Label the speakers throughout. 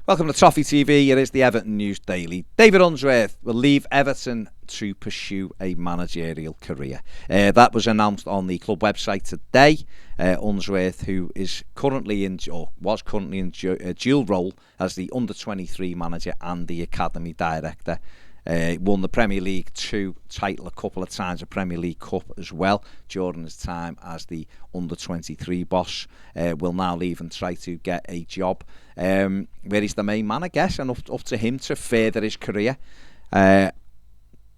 Speaker 1: Welcome to Toffee TV. It is the Everton News Daily. David Unsworth will leave Everton to pursue a managerial career. That was announced on the club website today. Unsworth, who is currently in, or was currently in a dual role as the under-23 manager and the academy director. Won the Premier League 2 title a couple of times, a Premier League Cup as well during his time as the under-23 boss. Will now leave and try to get a job where he's the main man, I guess, and up to him to further his career.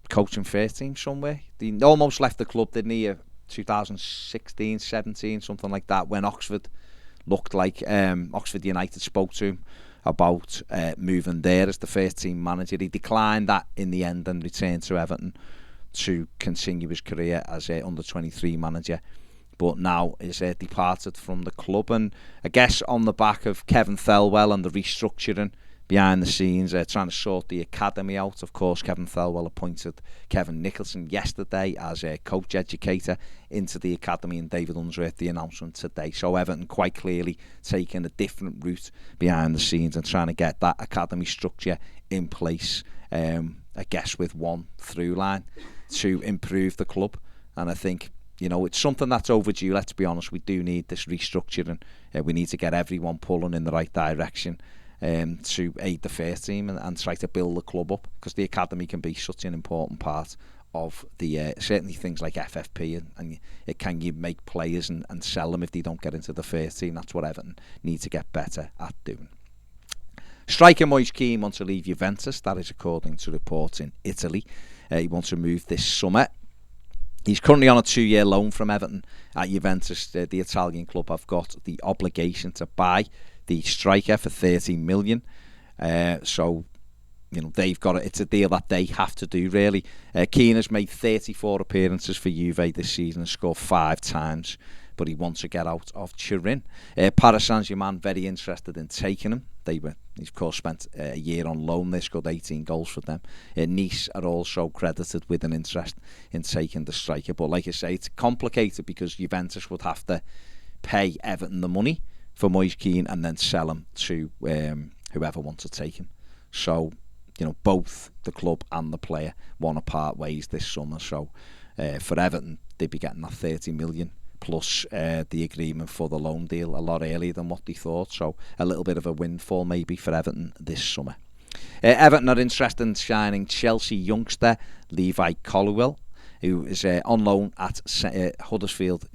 Speaker 1: Coaching first team somewhere. He almost left the club, didn't he? 2016, 17, something like that, when Oxford looked like Oxford United spoke to him about moving there as the first team manager. He declined that in the end and returned to Everton to continue his career as a under-23 manager, but now is departed from the club, and I guess on the back of Kevin Thelwell and the restructuring behind the scenes, trying to sort the academy out. Of course, Kevin Thelwell appointed Kevin Nicholson yesterday as a coach educator into the academy, and David Unsworth the announcement today. So Everton quite clearly taking a different route behind the scenes and trying to get that academy structure in place, I guess with one through line to improve the club. And I think, you know, it's something that's overdue. Let's be honest, we do need this restructuring. We need to get everyone pulling in the right direction to aid the first team and try to build the club up, because the academy can be such an important part of the certainly things like FFP, and it can you make players and sell them if they don't get into the first team. That's what Everton need to get better at doing. Striker Moise Kean wants to leave Juventus. That is according to reports in Italy. He wants to move this summer. He's currently on a 2-year loan from Everton at Juventus. The Italian club have got the obligation to buy the striker for 30 million. So, you know, they've got it's a deal that they have to do, really. Keane has made 34 appearances for Juve this season and scored 5 times, but he wants to get out of Turin. Paris Saint-Germain very interested in taking him. He's of course spent a year on loan. They scored 18 goals for them. Nice are also credited with an interest in taking the striker. But like I say, it's complicated because Juventus would have to pay Everton the money for Moise Kean and then sell him to whoever wants to take him. So, you know, both the club and the player want to part ways this summer. So for Everton, they'd be getting that 30 million plus the agreement for the loan deal a lot earlier than what they thought. So a little bit of a windfall maybe for Everton this summer. Everton are interested in signing Chelsea youngster Levi Colwill, who is on loan at Huddersfield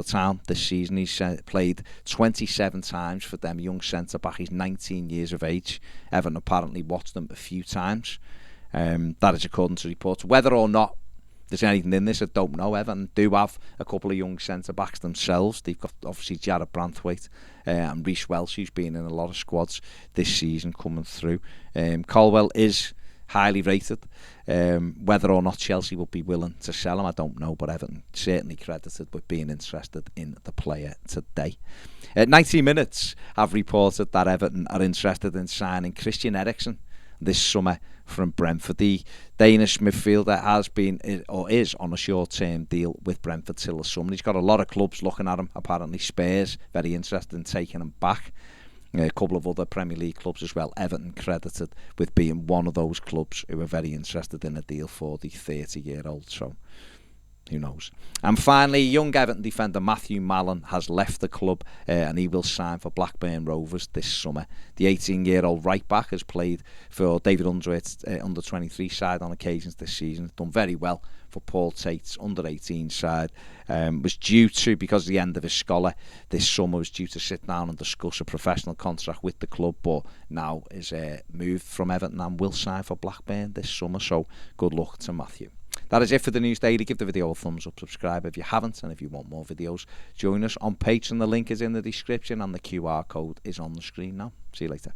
Speaker 1: Town this season. He's played 27 times for them, young centre-back. He's 19 years of age. Everton apparently watched them a few times. That is according to reports. Whether or not there's anything in this, I don't know. Everton do have a couple of young centre-backs themselves. They've got obviously Jared Branthwaite and Reece Welsh, who's been in a lot of squads this season coming through. Colwill is highly rated. Whether or not Chelsea will be willing to sell him, I don't know, but Everton certainly credited with being interested in the player today. 90 Minutes have reported that Everton are interested in signing Christian Eriksen this summer from Brentford. The Danish midfielder has been or is on a short-term deal with Brentford till the summer. He's got a lot of clubs looking at him. Apparently Spurs very interested in taking him back. A couple of other Premier League clubs as well. Everton credited with being one of those clubs who are very interested in a deal for the 30-year-old. So who knows? And finally, young Everton defender Mathew has left the club and he will sign for Blackburn Rovers this summer. The 18-year-old right-back has played for David Unsworth's under-23 side on occasions this season. Done very well for Paul Tate's under-18 side. Was due to, because of the end of his scholar this summer, was due to sit down and discuss a professional contract with the club, but now is moved from Everton and will sign for Blackburn this summer. So good luck to Mathew. That is it for the News Daily. Give the video a thumbs up, subscribe if you haven't, and if you want more videos, join us on Patreon. The link is in the description and the QR code is on the screen now. See you later.